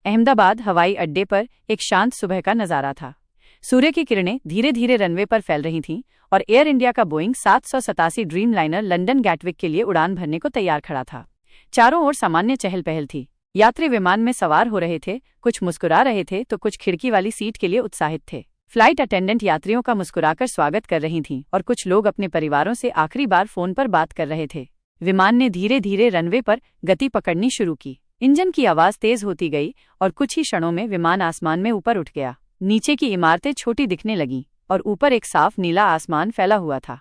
अहमदाबाद हवाई अड्डे पर एक शांत सुबह का नजारा था। सूर्य की किरणें धीरे धीरे रनवे पर फैल रही थीं और एयर इंडिया का Boeing 787 dream liner London Gatwick के लिए उड़ान भरने को तैयार खड़ा था। चारों ओर सामान्य चहल पहल थी। यात्री विमान में सवार हो रहे थे, कुछ मुस्कुरा रहे थे तो कुछ खिड़की वाली सीट के लिए उत्साहित थे। फ्लाइट अटेंडेंट यात्रियों का मुस्कुराकर स्वागत कर रही थीं और कुछ लोग अपने परिवारों से आखिरी बार फोन पर बात कर रहे थे। विमान ने धीरे धीरे रनवे पर गति पकड़नी शुरू की। इंजन की आवाज तेज होती गई और कुछ ही क्षणों में विमान आसमान में ऊपर उठ गया। नीचे की इमारतें छोटी दिखने लगीं और ऊपर एक साफ नीला आसमान फैला हुआ था।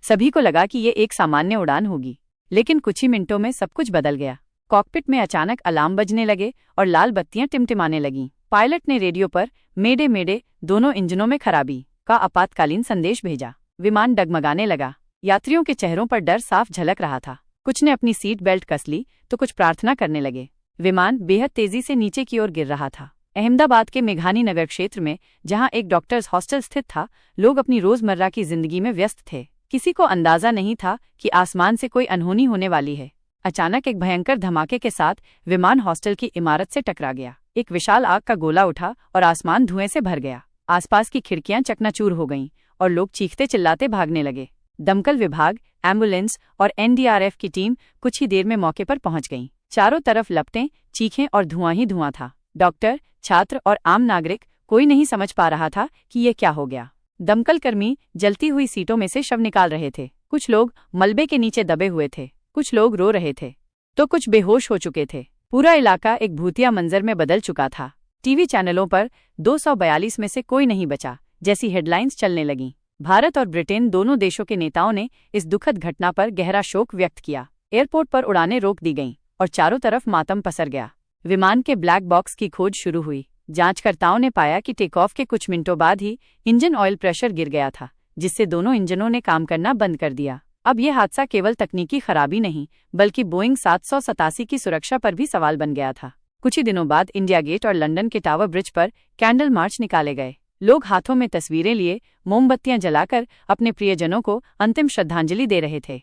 सभी को लगा कि ये एक सामान्य उड़ान होगी, लेकिन कुछ ही मिनटों में सब कुछ बदल गया। कॉकपिट में अचानक अलार्म बजने लगे और लाल बत्तियां टिमटिमाने लगीं। पायलट ने रेडियो पर मेडे मेडे, दोनों इंजनों में खराबी का आपातकालीन संदेश भेजा। विमान डगमगाने लगा। यात्रियों के चेहरों पर डर साफ झलक रहा था। कुछ ने अपनी सीट बेल्ट कस ली तो कुछ प्रार्थना करने लगे। विमान बेहद तेजी से नीचे की ओर गिर रहा था। अहमदाबाद के मेघानी नगर क्षेत्र में, जहां एक डॉक्टर्स हॉस्टल स्थित था, लोग अपनी रोजमर्रा की जिंदगी में व्यस्त थे। किसी को अंदाजा नहीं था कि आसमान से कोई अनहोनी होने वाली है। अचानक एक भयंकर धमाके के साथ विमान हॉस्टल की इमारत से टकरा गया। एक विशाल आग का गोला उठा और आसमान धुएं से भर गया। आसपास की खिड़कियां चकनाचूर हो गईं और लोग चीखते चिल्लाते भागने लगे। दमकल विभाग, एम्बुलेंस और एनडीआरएफ की टीम कुछ ही देर में मौके पर पहुंच गईं। चारों तरफ लपटें, चीखें और धुआं ही धुआं था। डॉक्टर, छात्र और आम नागरिक, कोई नहीं समझ पा रहा था कि ये क्या हो गया। दमकल कर्मी जलती हुई सीटों में से शव निकाल रहे थे। कुछ लोग मलबे के नीचे दबे हुए थे, कुछ लोग रो रहे थे तो कुछ बेहोश हो चुके थे। पूरा इलाका एक भूतिया मंजर में बदल चुका था। टीवी चैनलों पर 242 में से कोई नहीं बचा जैसी हेडलाइंस चलने लगीं। भारत और ब्रिटेन दोनों देशों के नेताओं ने इस दुखद घटना पर गहरा शोक व्यक्त किया। एयरपोर्ट पर उड़ानें रोक दी गईं और चारों तरफ मातम पसर गया। विमान के ब्लैक बॉक्स की खोज शुरू हुई। जांचकर्ताओं ने पाया कि टेक ऑफ के कुछ मिनटों बाद ही इंजन ऑयल प्रेशर गिर गया था, जिससे दोनों इंजनों ने काम करना बंद कर दिया। अब यह हादसा केवल तकनीकी खराबी नहीं, बल्कि बोइंग 787 की सुरक्षा पर भी सवाल बन गया था। कुछ ही दिनों बाद इंडिया गेट और लंदन के टावर ब्रिज पर कैंडल मार्च निकाले गए। लोग हाथों में तस्वीरें लिए मोमबत्तियां जलाकर अपने प्रियजनों को अंतिम श्रद्धांजलि दे रहे थे।